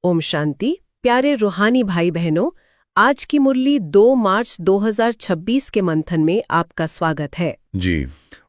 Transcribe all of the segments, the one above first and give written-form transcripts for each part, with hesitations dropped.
ओम शांति। प्यारे रूहानी भाई बहनों, आज की मुरली 2 मार्च 2026 के मंथन में आपका स्वागत है। जी,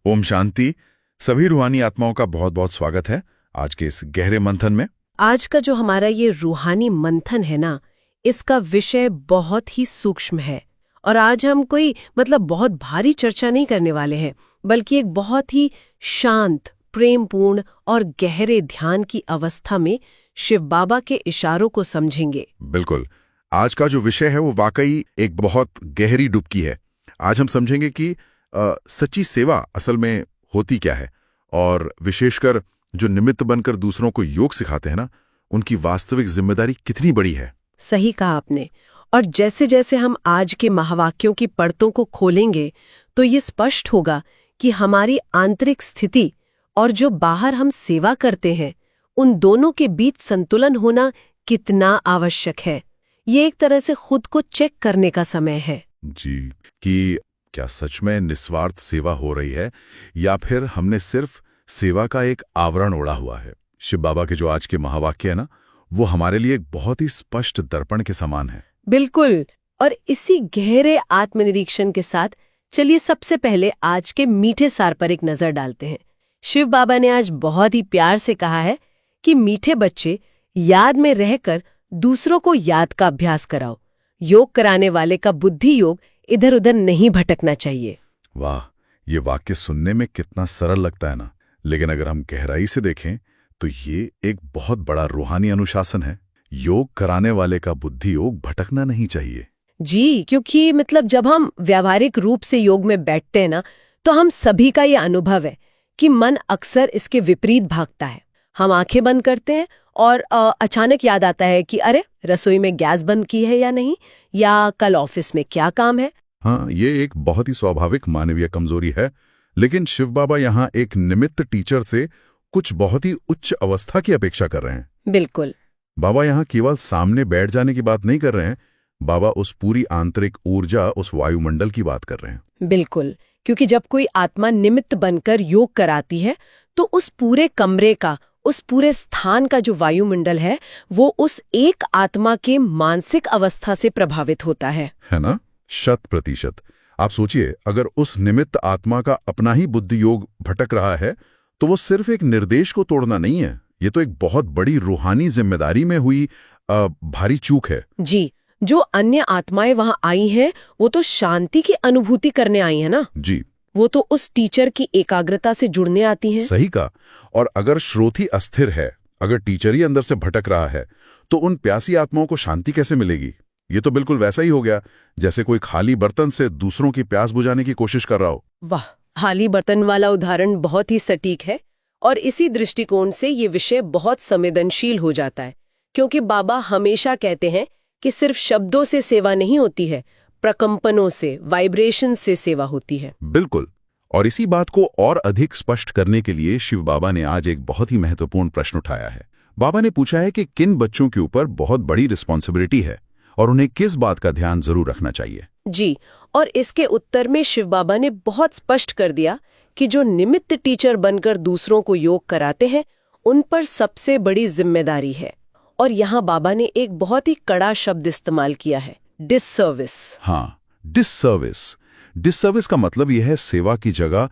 ओम शांति। सभी रूहानी आत्माओं का बहुत बहुत स्वागत है आज के इस गहरे मंथन में। आज का जो हमारा ये रूहानी मंथन है ना, इसका विषय बहुत ही सूक्ष्म है और आज हम कोई बहुत भारी चर्चा नहीं करने वाले हैं, बल्कि एक बहुत ही शांत, प्रेमपूर्ण और गहरे ध्यान की अवस्था में शिव बाबा के इशारों को समझेंगे। बिल्कुल, आज का जो विषय है वो वाकई एक बहुत गहरी डुबकी है। आज हम समझेंगे कि सच्ची सेवा असल में होती क्या है और विशेषकर जो निमित्त बनकर दूसरों को योग सिखाते हैं ना, उनकी वास्तविक जिम्मेदारी कितनी बड़ी है। सही कहा आपने। और जैसे जैसे हम आज के महावाक्यों की परतों को खोलेंगे तो ये स्पष्ट होगा कि हमारी आंतरिक स्थिति और जो बाहर हम सेवा करते हैं, उन दोनों के बीच संतुलन होना कितना आवश्यक है। ये एक तरह से खुद को चेक करने का समय है। जी, कि क्या सच में निस्वार्थ सेवा हो रही है या फिर हमने सिर्फ सेवा का एक आवरण ओढ़ा हुआ है। शिव बाबा के जो आज के महावाक्य है ना, वो हमारे लिए एक बहुत ही स्पष्ट दर्पण के समान है। बिल्कुल। और इसी गहरे आत्मनिरीक्षण के साथ चलिए सबसे पहले आज के मीठे सार पर एक नजर डालते हैं। शिव बाबा ने आज बहुत ही प्यार से कहा है कि मीठे बच्चे, याद में रहकर दूसरों को याद का अभ्यास कराओ। योग कराने वाले का बुद्धि योग इधर उधर नहीं भटकना चाहिए। वाह, ये वाक्य सुनने में कितना सरल लगता है ना, लेकिन अगर हम गहराई से देखें तो ये एक बहुत बड़ा रूहानी अनुशासन है। योग कराने वाले का बुद्धि योग भटकना नहीं चाहिए। जी, क्योंकि जब हम व्यावहारिक रूप से योग में बैठते हैं ना, तो हम सभी का ये अनुभव है कि मन अक्सर इसके विपरीत भागता है। हम आंखें बंद करते हैं और अचानक याद आता है कि अरे, रसोई में गैस बंद की है या नहीं, या कल ऑफिस में क्या काम है। हाँ, ये एक बहुत ही स्वाभाविक मानवीय कमजोरी है, लेकिन शिव बाबा यहाँ एक निमित्त टीचर से कुछ बहुत ही उच्च अवस्था की अपेक्षा कर रहे हैं। बिल्कुल। बाबा यहाँ केवल सामने बैठ जाने की बात नहीं कर रहे हैं, बाबा उस पूरी आंतरिक ऊर्जा, उस वायुमंडल की बात कर रहे हैं। बिल्कुल, क्योंकि जब कोई आत्मा निमित्त बनकर योग कराती है तो उस पूरे कमरे का, उस पूरे स्थान का जो वायुमंडल है, वो उस एक आत्मा के मानसिक अवस्था से प्रभावित होता है ना? 100%। आप सोचिए, अगर उस निमित्त आत्मा का अपना ही बुद्धि योग भटक रहा है तो वो सिर्फ एक निर्देश को तोड़ना नहीं है, ये तो एक बहुत बड़ी रूहानी जिम्मेदारी में हुई भारी चूक है। जी, जो अन्य आत्माएं वहां आई हैं, वो तो शांति की अनुभूति करने आई है ना। जी, वो तो उस टीचर की एकाग्रता से जुड़ने आती हैं। सही कहा। और अगर श्रोती अस्थिर है, अगर टीचर ही अंदर से भटक रहा है, तो उन प्यासी आत्माओं को शांति कैसे मिलेगी। ये तो बिल्कुल वैसा ही हो गया जैसे कोई खाली बर्तन से दूसरों की प्यास बुझाने की कोशिश कर रहा हो। वाह, खाली बर्तन वाला उदाहरण बहुत ही सटीक है। और इसी दृष्टिकोण से ये विषय बहुत संवेदनशील हो जाता है, क्योंकि बाबा हमेशा कहते हैं कि सिर्फ शब्दों से सेवा नहीं होती है, प्रकंपनों से, वाइब्रेशन से सेवा होती है। बिल्कुल। और इसी बात को और अधिक स्पष्ट करने के लिए शिव बाबा ने आज एक बहुत ही महत्वपूर्ण प्रश्न उठाया है। बाबा ने पूछा है कि किन बच्चों के ऊपर बहुत बड़ी रिस्पॉन्सिबिलिटी है और उन्हें किस बात का ध्यान जरूर रखना चाहिए। जी, और इसके उत्तर में शिव बाबा ने बहुत स्पष्ट कर दिया कि जो निमित्त टीचर बनकर दूसरों को योग कराते हैं, उन पर सबसे बड़ी जिम्मेदारी है। और यहाँ बाबा ने एक बहुत ही कड़ा शब्द इस्तेमाल किया है, डिससर्विस। हाँ, डिससर्विस। डिससर्विस का मतलब यह है सेवा की जगह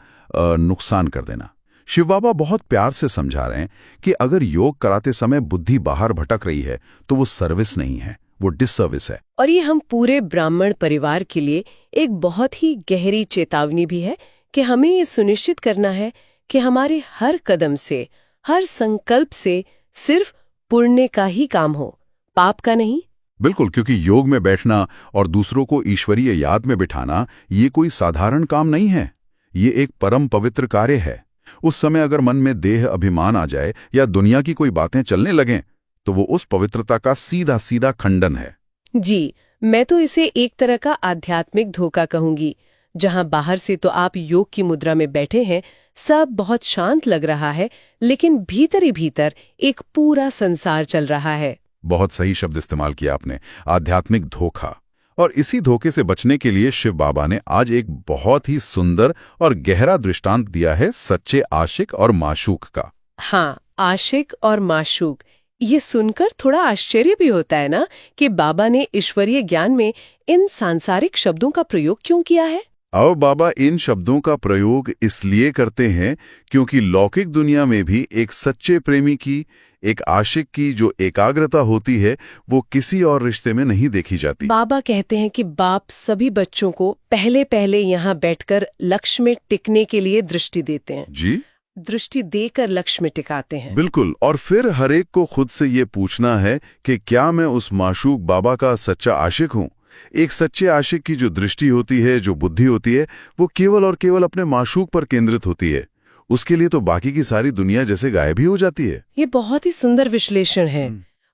नुकसान कर देना। शिव बाबा बहुत प्यार से समझा रहे हैं कि अगर योग कराते समय बुद्धि बाहर भटक रही है तो वो सर्विस नहीं है, वो डिससर्विस है। और ये हम पूरे ब्राह्मण परिवार के लिए एक बहुत ही गहरी चेतावनी भी है कि हमें ये सुनिश्चित करना है कि हमारे हर कदम से, हर संकल्प से सिर्फ पुण्य का ही काम हो, पाप का नहीं। बिल्कुल, क्योंकि योग में बैठना और दूसरों को ईश्वरीय याद में बिठाना ये कोई साधारण काम नहीं है, ये एक परम पवित्र कार्य है। उस समय अगर मन में देह अभिमान आ जाए या दुनिया की कोई बातें चलने लगें तो वो उस पवित्रता का सीधा सीधा खंडन है। जी, मैं तो इसे एक तरह का आध्यात्मिक धोखा कहूंगी, जहां बाहर से तो आप योग की मुद्रा में बैठे हैं, सब बहुत शांत लग रहा है, लेकिन भीतर ही भीतर एक पूरा संसार चल रहा है। बहुत सही शब्द इस्तेमाल किया आपने, आध्यात्मिक धोखा। और इसी धोखे से बचने के लिए शिव बाबा ने आज एक बहुत ही सुंदर और गहरा दृष्टांत दिया है सच्चे आशिक और माशूक का। हाँ, आशिक और माशूक, ये सुनकर थोड़ा आश्चर्य भी होता है ना कि बाबा ने ईश्वरीय ज्ञान में इन सांसारिक शब्दों का प्रयोग क्यों किया है। अब बाबा इन शब्दों का प्रयोग इसलिए करते हैं क्योंकि लौकिक दुनिया में भी एक सच्चे प्रेमी की, एक आशिक की जो एकाग्रता होती है वो किसी और रिश्ते में नहीं देखी जाती। बाबा कहते हैं कि बाप सभी बच्चों को पहले पहले यहाँ बैठकर लक्ष्य में टिकने के लिए दृष्टि देते हैं। जी, दृष्टि देकर लक्ष्य में टिकाते हैं। बिल्कुल। और फिर हरेक को खुद से ये पूछना है कि क्या मैं उस माशूक बाबा का सच्चा आशिक हूँ। एक सच्चे आशिक की जो दृष्टि होती है, जो बुद्धि होती है, वो केवल और केवल अपने माशूक पर केंद्रित होती है। उसके लिए तो बाकी की सारी दुनिया जैसे गायब ही हो जाती है। ये बहुत ही सुंदर विश्लेषण है।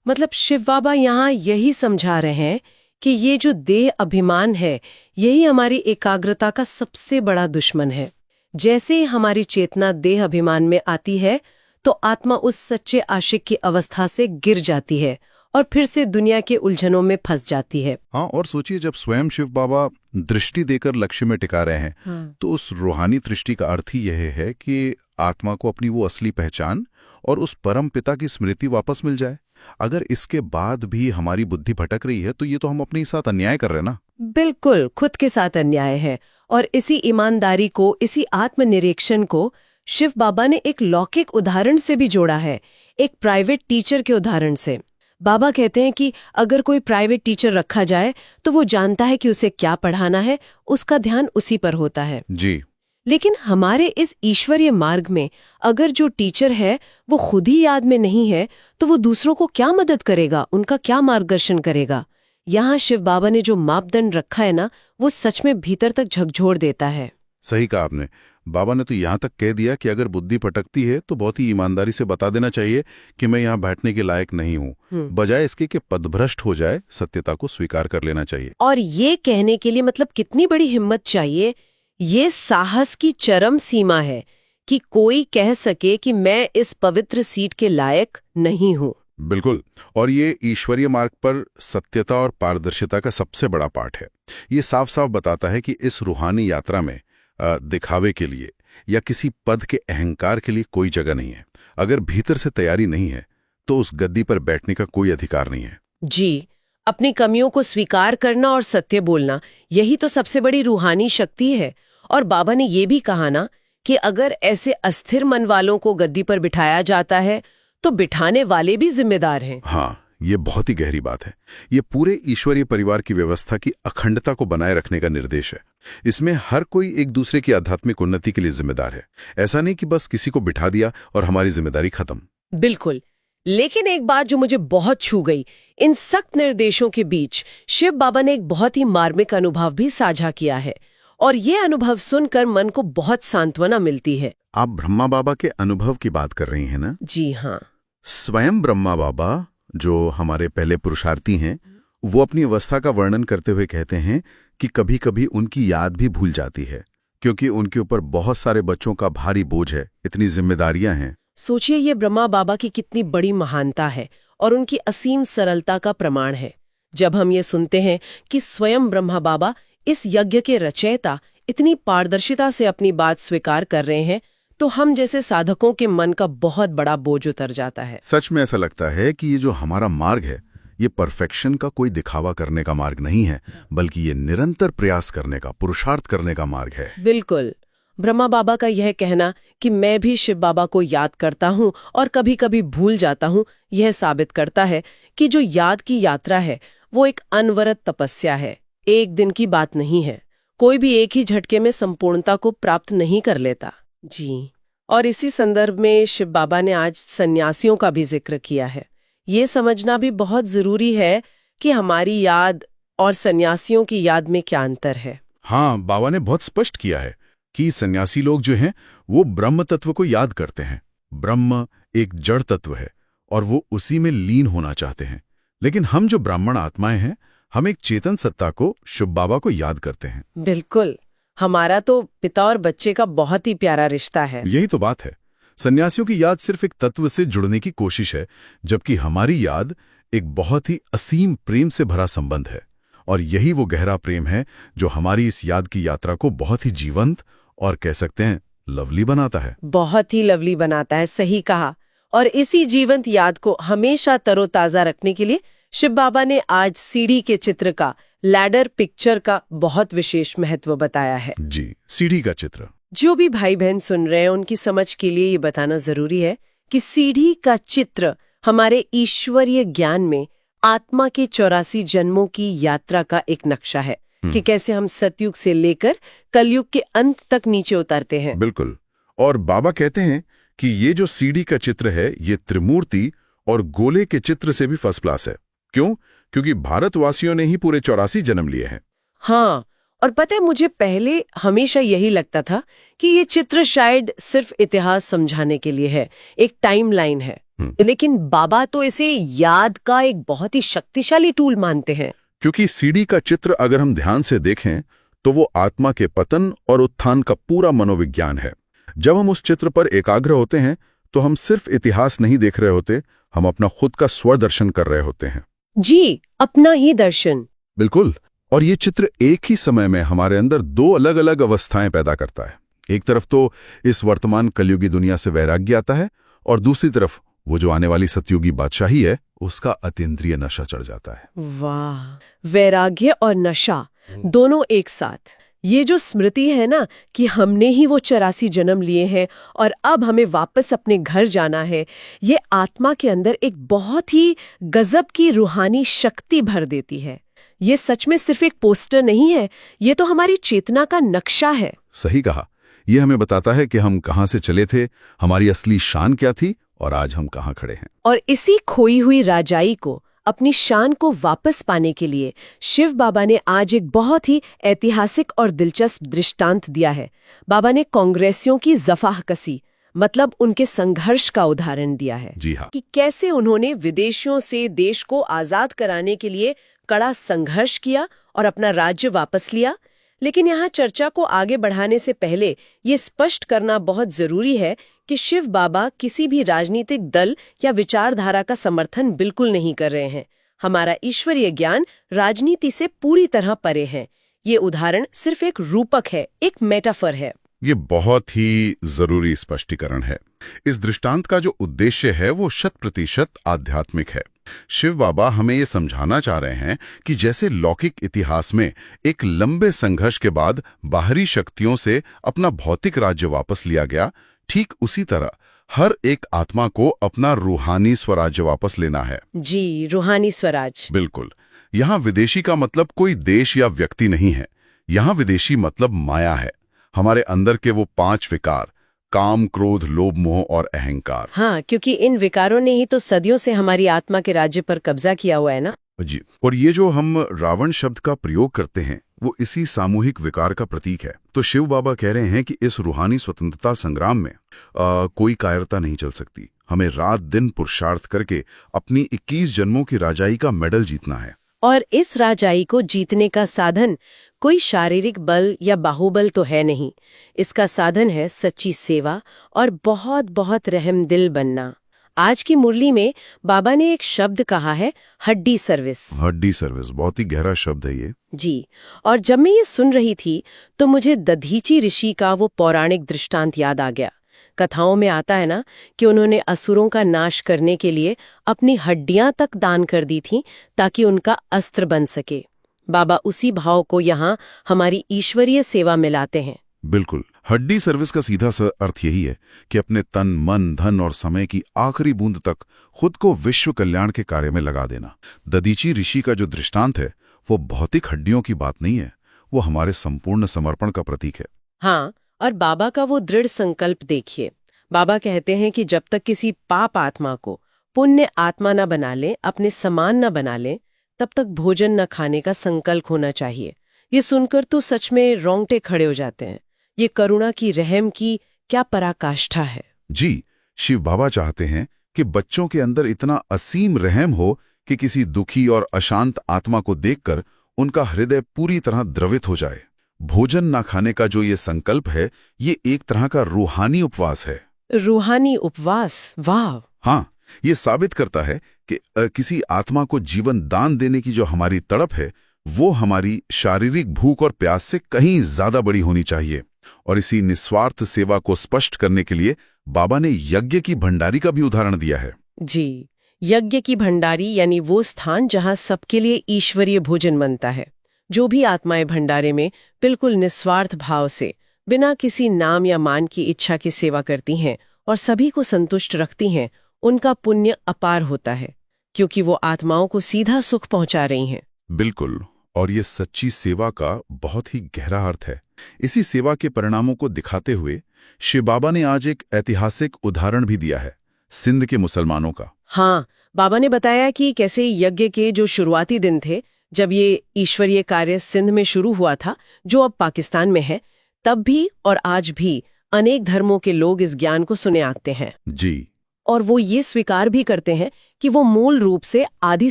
मतलब शिव बाबा यहाँ यही समझा रहे हैं कि ये जो देह अभिमान है, यही हमारी एकाग्रता का सबसे बड़ा दुश्मन है। जैसे ही हमारी चेतना देह अभिमान में आती है तो आत्मा उस सच्चे आशिक की अवस्था से गिर जाती है और फिर से दुनिया के उलझनों में फंस जाती है। हाँ, और सोचिए जब स्वयं शिव बाबा दृष्टि देकर लक्ष्य में टिका रहे हैं, तो उस रूहानी दृष्टि का अर्थ ही यह है कि आत्मा को अपनी वो असली पहचान और उस परम पिता की स्मृति वापस मिल जाए। अगर इसके बाद भी हमारी बुद्धि भटक रही है तो ये तो हम अपने साथ अन्याय कर रहे हैं ना। बिल्कुल, खुद के साथ अन्याय है। और इसी ईमानदारी को, इसी आत्मनिरीक्षण को शिव बाबा ने एक लौकिक उदाहरण से भी जोड़ा है, एक प्राइवेट टीचर के उदाहरण से। बाबा कहते हैं कि अगर कोई प्राइवेट टीचर रखा जाए तो वो जानता है कि उसे क्या पढ़ाना है, उसका ध्यान उसी पर होता है। जी। लेकिन हमारे इस ईश्वरीय मार्ग में अगर जो टीचर है वो खुद ही याद में नहीं है तो वो दूसरों को क्या मदद करेगा, उनका क्या मार्गदर्शन करेगा। यहाँ शिव बाबा ने जो मापदंड रखा है ना, वो सच में भीतर तक झकझोर देता है। सही कहा आपने। बाबा ने तो यहाँ तक कह दिया कि अगर बुद्धि भटकती है तो बहुत ही ईमानदारी से बता देना चाहिए कि मैं यहाँ बैठने के लायक नहीं हूँ, बजाय इसके कि पदभ्रष्ट हो जाए, सत्यता को स्वीकार कर लेना चाहिए। और ये कहने के लिए मतलब कितनी बड़ी हिम्मत चाहिए। ये साहस की चरम सीमा है कि कोई कह सके कि मैं इस पवित्र सीट के लायक नहीं हूँ। बिल्कुल। और ये ईश्वरीय मार्ग पर सत्यता और पारदर्शिता का सबसे बड़ा पाठ है। ये साफ साफ बताता है कि इस रूहानी यात्रा में दिखावे के लिए या किसी पद के अहंकार के लिए कोई जगह नहीं है। अगर भीतर से तैयारी नहीं है तो उस गद्दी पर बैठने का कोई अधिकार नहीं है। जी, अपनी कमियों को स्वीकार करना और सत्य बोलना, यही तो सबसे बड़ी रूहानी शक्ति है। और बाबा ने ये भी कहा ना कि अगर ऐसे अस्थिर मन वालों को गद्दी पर बिठाया जाता है तो बिठाने वाले भी जिम्मेदार हैं। हाँ, ये बहुत ही गहरी बात है। ये पूरे ईश्वरीय परिवार की व्यवस्था की अखंडता को बनाए रखने का निर्देश है। इसमें हर कोई एक दूसरे की आध्यात्मिक उन्नति के लिए जिम्मेदार है। ऐसा नहीं कि बस किसी को बिठा दिया और हमारी जिम्मेदारी खत्म। बिल्कुल। लेकिन एक बात जो मुझे बहुत छू गई, इन सख्त निर्देशों के बीच शिव बाबा ने एक बहुत ही मार्मिक अनुभव भी साझा किया है और ये अनुभव सुनकर मन को बहुत सांत्वना मिलती है। आप ब्रह्मा बाबा के अनुभव की बात कर रही हैं ना? जी हाँ। स्वयं ब्रह्मा बाबा, जो हमारे पहले पुरुषार्थी हैं, वो अपनी अवस्था का वर्णन करते हुए कहते हैं कि कभी कभी उनकी याद भी भूल जाती है क्योंकि उनके ऊपर बहुत सारे बच्चों का भारी बोझ है, इतनी जिम्मेदारियां हैं। सोचिए ये ब्रह्मा बाबा की कितनी बड़ी महानता है और उनकी असीम सरलता का प्रमाण है। जब हम ये सुनते हैं कि स्वयं ब्रह्मा बाबा, इस यज्ञ के रचयिता, इतनी पारदर्शिता से अपनी बात स्वीकार कर रहे हैं तो हम जैसे साधकों के मन का बहुत बड़ा बोझ उतर जाता है। सच में ऐसा लगता है कि ये जो हमारा मार्ग है, ये परफेक्शन का कोई दिखावा करने का मार्ग नहीं है, बल्कि ये निरंतर प्रयास करने का, पुरुषार्थ करने का मार्ग है। बिल्कुल। ब्रह्मा बाबा का यह कहना कि मैं भी शिव बाबा को याद करता हूँ और कभी कभी भूल जाता हूँ, यह साबित करता है कि जो याद की यात्रा है वो एक अनवरत तपस्या है, एक दिन की बात नहीं है। कोई भी एक ही झटके में संपूर्णता को प्राप्त नहीं कर लेता। जी। और इसी संदर्भ में शिव बाबा ने आज सन्यासियों का भी जिक्र किया है। ये समझना भी बहुत जरूरी है कि हमारी याद और सन्यासियों की याद में क्या अंतर है। हाँ, बाबा ने बहुत स्पष्ट किया है कि सन्यासी लोग जो हैं वो ब्रह्म तत्व को याद करते हैं। ब्रह्म एक जड़ तत्व है और वो उसी में लीन होना चाहते हैं। लेकिन हम जो ब्राह्मण आत्माएं हैं, हम एक चेतन सत्ता को, शिव बाबा को याद करते हैं। बिल्कुल। हमारा तो पिता और बच्चे का बहुत ही प्यारा रिश्ता है। यही तो बात है। सन्यासियों की याद सिर्फ एक तत्व से जुड़ने की कोशिश है, जबकि हमारी याद एक बहुत ही असीम प्रेम से भरा संबंध है। और यही वो गहरा प्रेम है जो हमारी इस याद की यात्रा को बहुत ही जीवंत और कह सकते हैं लवली बनाता है। बहुत ही लवली बनाता है, सही कहा। और इसी जीवंत याद को हमेशा तरोताजा रखने के लिए शिव बाबा ने आज सीढ़ी के चित्र का, लैडर पिक्चर का बहुत विशेष महत्व बताया है। जी, सीढ़ी का चित्र। जो भी भाई बहन सुन रहे हैं उनकी समझ के लिए ये बताना जरूरी है कि सीढ़ी का चित्र हमारे ईश्वरीय ज्ञान में आत्मा के 84 जन्मों की यात्रा का एक नक्शा है कि कैसे हम सतयुग से लेकर कलयुग के अंत तक नीचे उतरते हैं। बिल्कुल। और बाबा कहते हैं कि ये जो सीढ़ी का चित्र है, ये त्रिमूर्ति और गोले के चित्र से भी फर्स्ट क्लास है। क्यों? क्योंकि भारतवासियों ने ही पूरे 84 जन्म लिए हैं। हाँ, और पता है मुझे पहले हमेशा यही लगता था कि ये चित्र शायद सिर्फ इतिहास समझाने के लिए है, एक टाइमलाइन है। लेकिन बाबा तो इसे याद का एक बहुत ही शक्तिशाली टूल मानते हैं। क्योंकि सीढ़ी का चित्र अगर हम ध्यान से देखें तो वो आत्मा के पतन और उत्थान का पूरा मनोविज्ञान है। जब हम उस चित्र पर एकाग्र होते हैं तो हम सिर्फ इतिहास नहीं देख रहे होते, हम अपना खुद का स्वदर्शन कर रहे होते हैं। जी, अपना ही दर्शन। बिल्कुल। और ये चित्र एक ही समय में हमारे अंदर दो अलग अलग अवस्थाएं पैदा करता है। एक तरफ तो इस वर्तमान कलयुगी दुनिया से वैराग्य आता है और दूसरी तरफ वो जो आने वाली सतयुगी बादशाही है, उसका अतीन्द्रिय नशा चढ़ जाता है। वाह, वैराग्य और नशा दोनों एक साथ। ये जो स्मृति है ना कि हमने ही वो 84 जन्म लिए हैं और अब हमें वापस अपने घर जाना है, ये आत्मा के अंदर एक बहुत ही गजब की रूहानी शक्ति भर देती है। ये सच में सिर्फ एक पोस्टर नहीं है, ये तो हमारी चेतना का नक्शा है। सही कहा। ये हमें बताता है कि हम कहां से चले थे, हमारी असली शान क्या थी और आज हम कहां खड़े हैं। और इसी खोई हुई राजाई को, अपनी शान को वापस पाने के लिए शिव बाबा ने आज एक बहुत ही ऐतिहासिक और दिलचस्प दृष्टांत दिया है। बाबा ने कांग्रेसियों की जफाह कसी, मतलब उनके संघर्ष का उदाहरण दिया है। जी हाँ। कि कैसे उन्होंने विदेशियों से देश को आजाद कराने के लिए कड़ा संघर्ष किया और अपना राज्य वापस लिया। लेकिन यहाँ चर्चा को आगे बढ़ाने से पहले ये स्पष्ट करना बहुत जरूरी है कि शिव बाबा किसी भी राजनीतिक दल या विचारधारा का समर्थन बिल्कुल नहीं कर रहे हैं। हमारा ईश्वरीय ज्ञान राजनीति से पूरी तरह परे है। ये उदाहरण सिर्फ एक रूपक है, एक मेटाफर है। ये बहुत ही जरूरी स्पष्टीकरण है। इस दृष्टांत का जो उद्देश्य है वो 100% आध्यात्मिक है। शिव बाबा हमें ये समझाना चाह रहे हैं कि जैसे लौकिक इतिहास में एक लंबे संघर्ष के बाद बाहरी शक्तियों से अपना भौतिक राज्य वापस लिया गया, ठीक उसी तरह हर एक आत्मा को अपना रूहानी स्वराज्य वापस लेना है। जी, रूहानी स्वराज। बिल्कुल। यहाँ विदेशी का मतलब कोई देश या व्यक्ति नहीं है। यहाँ विदेशी मतलब माया है, हमारे अंदर के वो 5 विकार, काम, क्रोध, लोभ, मोह और अहंकार। हाँ, क्योंकि इन विकारों ने ही तो सदियों से हमारी आत्मा के राज्य पर कब्जा किया हुआ है ना। जी। और ये जो हम रावण शब्द का प्रयोग करते हैं वो इसी सामूहिक विकार का प्रतीक है। तो शिव बाबा कह रहे हैं कि इस रूहानी स्वतंत्रता संग्राम में कोई कायरता नहीं चल सकती। हमें रात दिन पुरुषार्थ करके अपनी 21 जन्मों की राजाई का मेडल जीतना है। और इस राजाई को जीतने का साधन कोई शारीरिक बल या बाहुबल तो है नहीं। इसका साधन है सच्ची सेवा और बहुत बहुत रहमदिल बनना। आज की मुरली में बाबा ने एक शब्द कहा है, हड्डी सर्विस। हड्डी सर्विस, बहुत ही गहरा शब्द है ये। जी, और जब मैं ये सुन रही थी तो मुझे दधीची ऋषि का वो पौराणिक दृष्टांत याद आ गया। कथाओं में आता है ना कि उन्होंने असुरों का नाश करने के लिए अपनी हड्डियां तक दान कर दी थीं ताकि उनका अस्त्र बन सके। बाबा उसी भाव को यहाँ हमारी ईश्वरीय सेवा में लाते हैं। बिल्कुल। हड्डी सर्विस का सीधा अर्थ यही है कि अपने तन, मन, धन और समय की आखिरी बूंद तक खुद को विश्व कल्याण के कार्य में लगा देना। दधीची ऋषि का जो दृष्टांत है वो भौतिक हड्डियों की बात नहीं है, वो हमारे संपूर्ण समर्पण का प्रतीक है। हाँ, और बाबा का वो दृढ़ संकल्प देखिए। बाबा कहते हैं कि जब तक किसी पाप आत्मा को पुण्य आत्मा न बना ले, अपने समान न बना ले, तब तक भोजन न खाने का संकल्प होना चाहिए। ये सुनकर तो सच में रोंगटे खड़े हो जाते हैं। ये करुणा की, रहम की क्या पराकाष्ठा है। जी, शिव बाबा चाहते हैं कि बच्चों के अंदर इतना असीम रहम हो कि किसी दुखी और अशांत आत्मा को देखकर उनका हृदय पूरी तरह द्रवित हो जाए। भोजन ना खाने का जो ये संकल्प है, ये एक तरह का रूहानी उपवास है। रूहानी उपवास, वाह। हाँ, ये साबित करता है कि किसी आत्मा को जीवन दान देने की जो हमारी तड़प है वो हमारी शारीरिक भूख और प्यास से कहीं ज्यादा बड़ी होनी चाहिए। और इसी निस्वार्थ सेवा को स्पष्ट करने के लिए बाबा ने यज्ञ की भंडारी का भी उदाहरण दिया है। जी, यज्ञ की भंडारी यानी वो स्थान जहां सबके लिए ईश्वरीय भोजन बनता है। जो भी आत्माएं भंडारे में बिल्कुल निस्वार्थ भाव से, बिना किसी नाम या मान की इच्छा की सेवा करती हैं और सभी को संतुष्ट रखती हैं, उनका पुण्य अपार होता है, क्योंकि वो आत्माओं को सीधा सुख पहुंचा रही हैं। बिल्कुल, और ये सच्ची सेवा का बहुत ही गहरा अर्थ है। इसी सेवा के परिणामों को दिखाते हुए शिव बाबा ने आज एक ऐतिहासिक उदाहरण भी दिया है, सिंध के मुसलमानों का। हाँ, बाबा ने बताया कि कैसे यज्ञ के जो शुरुआती दिन थे, जब ये ईश्वरीय कार्य सिंध में शुरू हुआ था, जो अब पाकिस्तान में है, तब भी और आज भी अनेक धर्मों के लोग इस ज्ञान को सुने आते हैं। जी, और वो ये स्वीकार भी करते हैं कि वो मूल रूप से आदि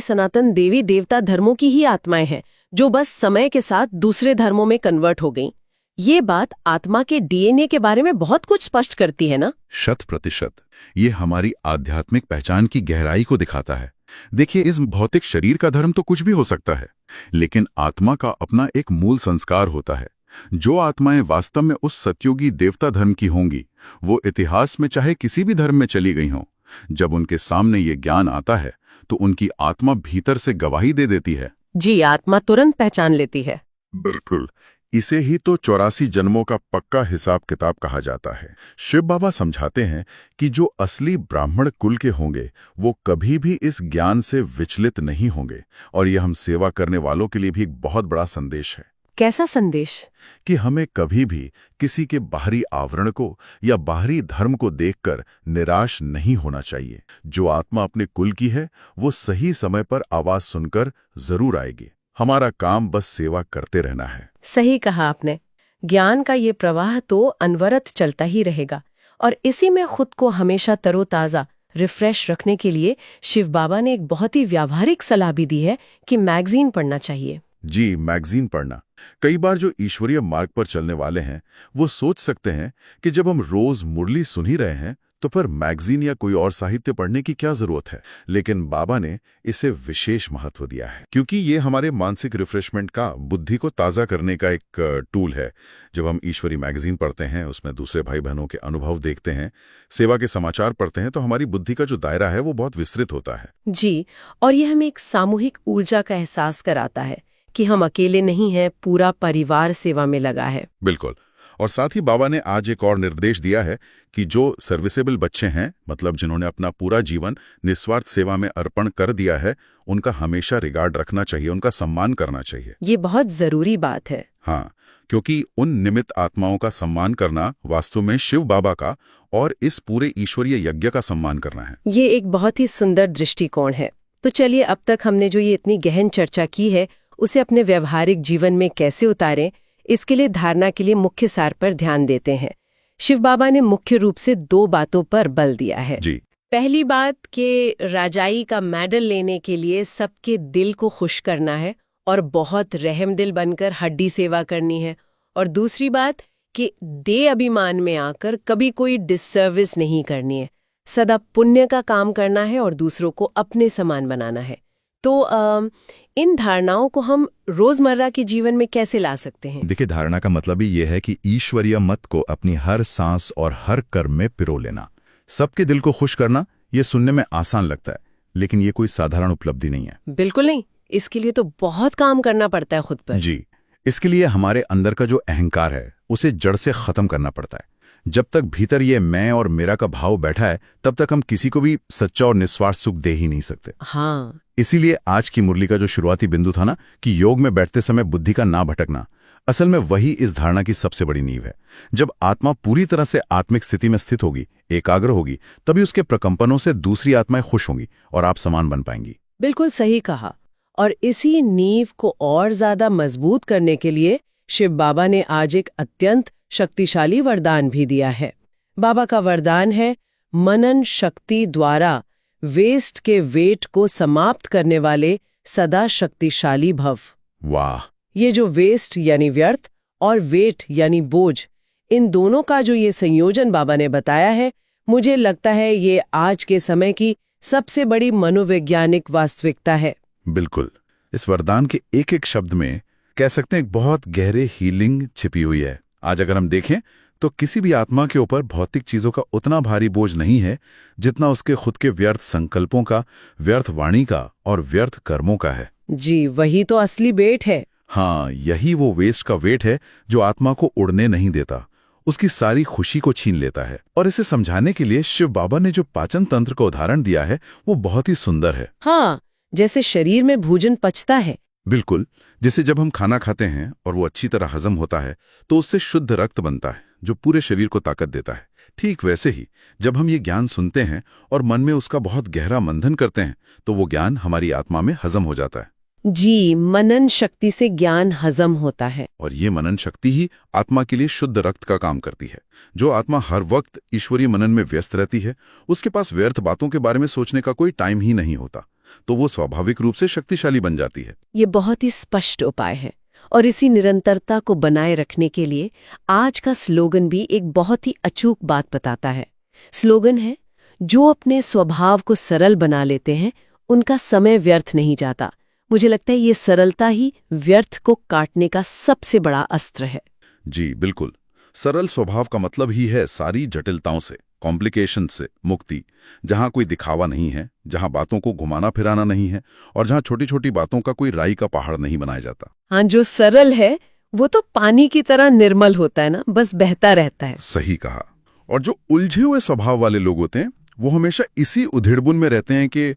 सनातन देवी देवता धर्मों की ही आत्माएं हैं, जो बस समय के साथ दूसरे धर्मों में कन्वर्ट हो गईं। ये बात आत्मा के डीएनए के बारे में बहुत कुछ स्पष्ट करती है ना? 100%। ये हमारी आध्यात्मिक पहचान की गहराई को दिखाता है। देखिए, इस भौतिक शरीर का धर्म तो कुछ भी हो सकता है, लेकिन आत्मा का अपना एक मूल संस्कार होता है। जो आत्माएं वास्तव में उस सतयुगी देवता धर्म की होंगी, वो इतिहास में चाहे किसी भी धर्म में चली गई हों, जब उनके सामने ये ज्ञान आता है तो उनकी आत्मा भीतर से गवाही दे देती है। जी, आत्मा तुरंत पहचान लेती है। बिल्कुल, इसे ही तो 84 जन्मों का पक्का हिसाब किताब कहा जाता है। शिव बाबा समझाते हैं कि जो असली ब्राह्मण कुल के होंगे वो कभी भी इस ज्ञान से विचलित नहीं होंगे, और यह हम सेवा करने वालों के लिए भी एक बहुत बड़ा संदेश है। कैसा संदेश? कि हमें कभी भी किसी के बाहरी आवरण को या बाहरी धर्म को देखकर निराश नहीं होना चाहिए। जो आत्मा अपने कुल की है वो सही समय पर आवाज सुनकर जरूर आएगी। हमारा काम बस सेवा करते रहना है। सही कहा आपने। ज्ञान का ये प्रवाह तो अनवरत चलता ही रहेगा, और इसी में खुद को हमेशा तरोताजा रिफ्रेश रखने के लिए शिव बाबा ने एक बहुत ही व्यावहारिक सलाह भी दी है कि मैगजीन पढ़ना चाहिए। जी, मैगजीन पढ़ना। कई बार जो ईश्वरीय मार्ग पर चलने वाले हैं वो सोच सकते हैं कि जब हम रोज मुरली सुन ही रहे हैं तो फिर मैगजीन या कोई और साहित्य पढ़ने की क्या जरूरत है। लेकिन बाबा ने इसे विशेष महत्व दिया है, क्योंकि ये हमारे मानसिक रिफ्रेशमेंट का, बुद्धि को ताज़ा करने का एक टूल है। जब हम ईश्वरी मैगजीन पढ़ते हैं, उसमें दूसरे भाई बहनों के अनुभव देखते हैं, सेवा के समाचार पढ़ते हैं, तो हमारी बुद्धि का जो दायरा है वो बहुत विस्तृत होता है। जी, और यह हमें एक सामूहिक ऊर्जा का एहसास कराता है कि हम अकेले नहीं हैं, पूरा परिवार सेवा में लगा है। बिल्कुल, और साथ ही बाबा ने आज एक और निर्देश दिया है कि जो सर्विसेबल बच्चे हैं, मतलब जिन्होंने अपना पूरा जीवन निस्वार्थ सेवा में अर्पण कर दिया है, उनका हमेशा रिगार्ड रखना चाहिए, उनका सम्मान करना चाहिए। ये बहुत जरूरी बात है। हाँ, क्योंकि उन निमित्त आत्माओं का सम्मान करना वास्तव में शिव बाबा का और इस पूरे ईश्वरीय यज्ञ का सम्मान करना है। ये एक बहुत ही सुंदर दृष्टिकोण है। तो चलिए, अब तक हमने जो ये इतनी गहन चर्चा की है उसे अपने व्यवहारिक जीवन में कैसे उतारें, इसके लिए धारणा के लिए मुख्य सार पर ध्यान देते हैं। शिव बाबा ने मुख्य रूप से 2 बातों पर बल दिया है। जी। पहली बात कि राजाई का मेडल लेने के लिए सबके दिल को खुश करना है और बहुत रहमदिल बनकर हड्डी सेवा करनी है। और दूसरी बात कि दे अभिमान में आकर कभी कोई डिससर्विस नहीं करनी है, सदा पुण्य का काम करना है और दूसरों को अपने समान बनाना है। तो इन धारणाओं को हम रोजमर्रा के जीवन में कैसे ला सकते हैं? देखिए, धारणा का मतलब ही यह है कि ईश्वरीय मत को अपनी हर सांस और हर कर्म में पिरो लेना। सबके दिल को खुश करना, ये सुनने में आसान लगता है, लेकिन ये कोई साधारण उपलब्धि नहीं है। बिल्कुल नहीं। इसके लिए तो बहुत काम करना पड़ता है खुद पर। जी, इसके लिए हमारे अंदर का जो अहंकार है उसे जड़ से खत्म करना पड़ता है। जब तक भीतर ये मैं और मेरा का भाव बैठा है, तब तक हम किसी को भी सच्चा और निस्वार्थ सुख दे ही नहीं सकते। हाँ, इसीलिए आज की मुरली का जो शुरुआती बिंदु था ना, कि योग में बैठते समय बुद्धि का ना भटकना, असल में वही इस धारणा की सबसे बड़ी नींव है। जब आत्मा पूरी तरह से आत्मिक स्थिति में स्थित होगी, एकाग्र होगी, तभी उसके प्रकंपनों से दूसरी आत्माएं खुश होंगी और आप समान बन पाएंगी। बिल्कुल सही कहा। और इसी नींव को और ज्यादा मजबूत करने के लिए शिव बाबा ने आज एक अत्यंत शक्तिशाली वरदान भी दिया है। बाबा का वरदान है, मनन शक्ति द्वारा वेस्ट के वेट को समाप्त करने वाले सदा शक्तिशाली भव। वाह! ये जो वेस्ट यानी व्यर्थ और वेट यानी बोझ, इन दोनों का जो ये संयोजन बाबा ने बताया है, मुझे लगता है ये आज के समय की सबसे बड़ी मनोवैज्ञानिक वास्तविकता है। बिल्कुल, इस वरदान के एक एक शब्द में कह सकते हैं एक बहुत गहरे हीलिंग छिपी हुई है। आज अगर हम देखें तो किसी भी आत्मा के ऊपर भौतिक चीजों का उतना भारी बोझ नहीं है जितना उसके खुद के व्यर्थ संकल्पों का, व्यर्थ वाणी का और व्यर्थ कर्मों का है। जी, वही तो असली वेट है। हाँ, यही वो वेस्ट का वेट है जो आत्मा को उड़ने नहीं देता, उसकी सारी खुशी को छीन लेता है। और इसे समझाने के लिए शिव बाबा ने जो पाचन तंत्र का उदाहरण दिया है वो बहुत ही सुंदर है। हाँ, जैसे शरीर में भोजन पचता है। बिल्कुल, जैसे जब हम खाना खाते हैं और वो अच्छी तरह हजम होता है तो उससे शुद्ध रक्त बनता है जो पूरे शरीर को ताकत देता है। ठीक वैसे ही जब हम ये ज्ञान सुनते हैं और मन में उसका बहुत गहरा मंथन करते हैं तो वो ज्ञान हमारी आत्मा में हजम हो जाता है। जी, मनन शक्ति से ज्ञान हजम होता है। और ये मनन शक्ति ही आत्मा के लिए शुद्ध रक्त का काम करती है। जो आत्मा हर वक्त ईश्वरीय मनन में व्यस्त रहती है, उसके पास व्यर्थ बातों के बारे में सोचने का कोई टाइम ही नहीं होता, तो वो स्वाभाविक रूप से शक्तिशाली बन जाती है। ये बहुत ही स्पष्ट उपाय है और इसी निरंतरता को बनाए रखने के लिए आज का स्लोगन भी एक बहुत ही अचूक बात बताता है। स्लोगन है, जो अपने स्वभाव को सरल बना लेते हैं उनका समय व्यर्थ नहीं जाता। मुझे लगता है ये सरलता ही व्यर्थ को काटने का सबसे बड़ा अस्त्र है। जी बिल्कुल, सरल स्वभाव का मतलब ही है सारी जटिलताओं से, कॉम्प्लिकेशन से मुक्ति, जहां कोई दिखावा नहीं है, जहां बातों को घुमाना फिराना नहीं है और जहां छोटी छोटी बातों का कोई राई का पहाड़ नहीं बनाया जाता। हाँ, जो सरल है वो तो पानी की तरह निर्मल होता है ना, बस बहता रहता है। सही कहा। और जो उलझे हुए स्वभाव वाले लोग होते हैं वो हमेशा इसी उधेड़बुन में रहते हैं कि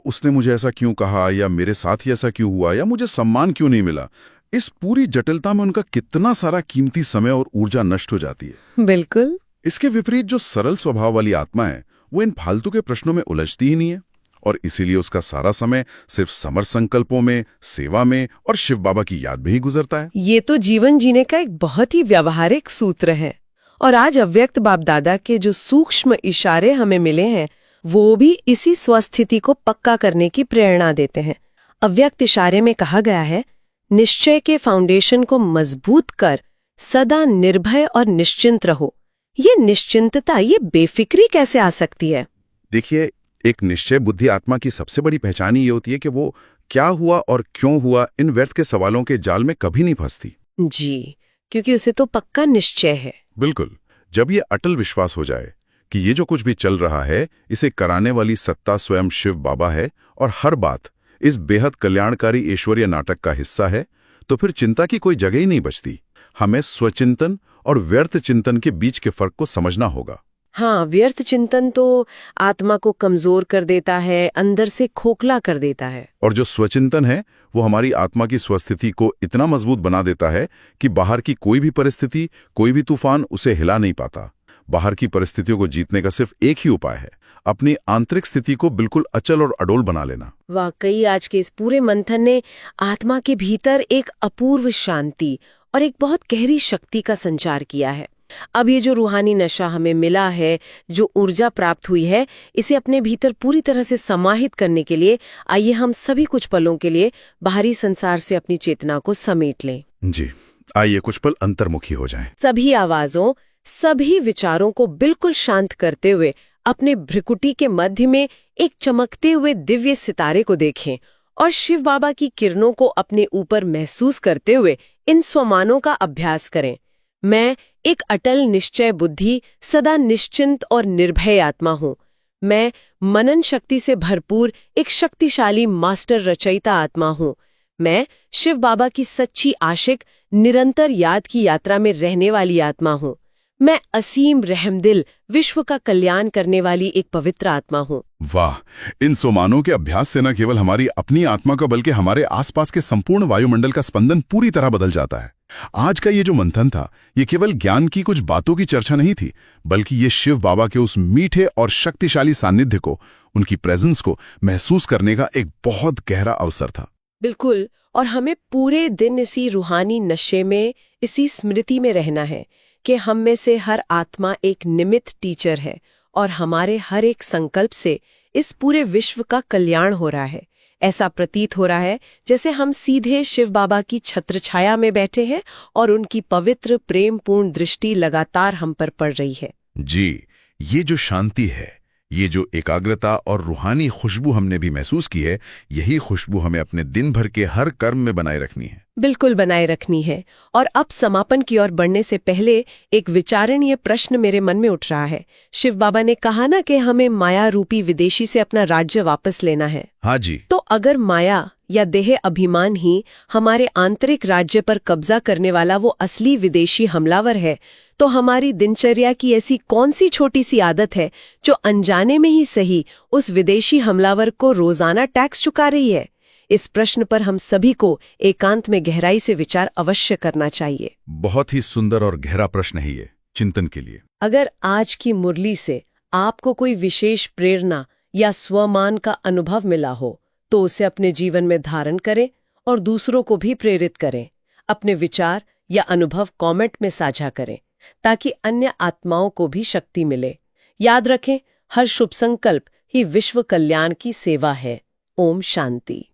उसने मुझे ऐसा क्यों कहा, या मेरे साथ ही ऐसा क्यों हुआ, या मुझे सम्मान क्यों नहीं मिला। इस पूरी जटिलता में उनका कितना सारा कीमती समय और ऊर्जा नष्ट हो जाती है। बिल्कुल। इसके विपरीत जो सरल स्वभाव वाली आत्मा है वो इन फालतू के प्रश्नों में उलझती ही नहीं है और इसीलिए उसका सारा समय सिर्फ समर संकल्पों में, सेवा में और शिव बाबा की याद में ही गुजरता है। ये तो जीवन जीने का एक बहुत ही व्यावहारिक सूत्र है। और आज अव्यक्त बाप दादा के जो सूक्ष्म इशारे हमें मिले हैं वो भी इसी स्वस्थिति को पक्का करने की प्रेरणा देते हैं। अव्यक्त इशारे में कहा गया है, निश्चय के फाउंडेशन को मजबूत कर सदा निर्भय और निश्चिंत रहो। ये निश्चिंतता, ये बेफिक्री कैसे आ सकती है? देखिए, एक निश्चय बुद्धि आत्मा की सबसे बड़ी पहचान ये होती है कि वो क्या हुआ और क्यों हुआ इन व्यर्थ के सवालों के जाल में कभी नहीं फंसती। जी, क्योंकि उसे तो पक्का निश्चय है। बिल्कुल, जब ये अटल विश्वास हो जाए कि ये जो कुछ भी चल रहा है इसे कराने वाली सत्ता स्वयं शिव बाबा है और हर बात इस बेहद कल्याणकारी ईश्वरीय नाटक का हिस्सा है, तो फिर चिंता की कोई जगह ही नहीं बचती। हमें स्वचिंतन और व्यर्थ चिंतन के बीच के फर्क को समझना होगा। हाँ, व्यर्थ चिंतन तो आत्मा को कमजोर कर देता है, अंदर से खोखला कर देता है। और जो स्वचिंतन है वो हमारी आत्मा की स्वस्थिति को इतना मजबूत बना देता है कि बाहर की कोई भी परिस्थिति, कोई भी तूफान उसे हिला नहीं पाता। बाहर की परिस्थितियों को जीतने का सिर्फ एक ही उपाय है, अपनी आंतरिक स्थिति को बिल्कुल अचल और अडोल बना लेना। वाकई आज के इस पूरे मंथन ने आत्मा के भीतर एक अपूर्व शांति और एक बहुत गहरी शक्ति का संचार किया है। अब ये जो रूहानी नशा हमें मिला है, जो ऊर्जा प्राप्त हुई है, इसे अपने भीतर पूरी तरह से समाहित करने के लिए आइए हम सभी कुछ पलों के लिए बाहरी संसार से अपनी चेतना को समेट लें। जी, आइए कुछ पल अंतर्मुखी हो जाएं। सभी आवाजों, सभी विचारों को बिल्कुल शांत करते हुए अपने भ्रिकुटी के मध्य में एक चमकते हुए दिव्य सितारे को देखें और शिव बाबा की किरणों को अपने ऊपर महसूस करते हुए इन स्वमानों का अभ्यास करें। मैं एक अटल निश्चय बुद्धि, सदा निश्चिंत और निर्भय आत्मा हूँ। मैं मनन शक्ति से भरपूर एक शक्तिशाली मास्टर रचयिता आत्मा हूँ। मैं शिव बाबा की सच्ची आशिक, निरंतर याद की यात्रा में रहने वाली आत्मा हूँ। मैं असीम रहमदिल, विश्व का कल्याण करने वाली एक पवित्र आत्मा हूँ। वाह, इन सोमानों के अभ्यास से न केवल हमारी अपनी आत्मा का बल्कि हमारे आसपास के संपूर्ण वायुमंडल का स्पंदन पूरी तरह बदल जाता है। आज का ये जो मंथन था, ये केवल ज्ञान की कुछ बातों की चर्चा नहीं थी, बल्कि ये शिव बाबा के उस मीठे और शक्तिशाली सानिध्य को, उनकी प्रेजेंस को महसूस करने का एक बहुत गहरा अवसर था। बिल्कुल, और हमें पूरे दिन इसी रूहानी नशे में, इसी स्मृति में रहना है कि हम में से हर आत्मा एक निमित्त टीचर है और हमारे हर एक संकल्प से इस पूरे विश्व का कल्याण हो रहा है। ऐसा प्रतीत हो रहा है जैसे हम सीधे शिव बाबा की छत्रछाया में बैठे हैं और उनकी पवित्र प्रेमपूर्ण दृष्टि लगातार हम पर पड़ रही है। जी, ये जो शांति है, ये जो एकाग्रता और रूहानी खुशबू हमने भी महसूस की है, यही खुशबू हमें अपने दिन भर के हर कर्म में बनाए रखनी है। बिल्कुल बनाए रखनी है। और अब समापन की ओर बढ़ने से पहले एक विचारणीय प्रश्न मेरे मन में उठ रहा है। शिव बाबा ने कहा ना कि हमें माया रूपी विदेशी से अपना राज्य वापस लेना है। हाँ जी। तो अगर माया या देह अभिमान ही हमारे आंतरिक राज्य पर कब्जा करने वाला वो असली विदेशी हमलावर है, तो हमारी दिनचर्या की ऐसी कौन सी छोटी सी आदत है जो अनजाने में ही सही उस विदेशी हमलावर को रोजाना टैक्स चुका रही है? इस प्रश्न पर हम सभी को एकांत में गहराई से विचार अवश्य करना चाहिए। बहुत ही सुंदर और गहरा प्रश्न है ये, चिंतन के लिए। अगर आज की मुरली से आपको कोई विशेष प्रेरणा या स्वमान का अनुभव मिला हो, तो उसे अपने जीवन में धारण करें और दूसरों को भी प्रेरित करें। अपने विचार या अनुभव कमेंट में साझा करें ताकि अन्य आत्माओं को भी शक्ति मिले। याद रखें, हर शुभ संकल्प ही विश्व कल्याण की सेवा है। ओम शांति।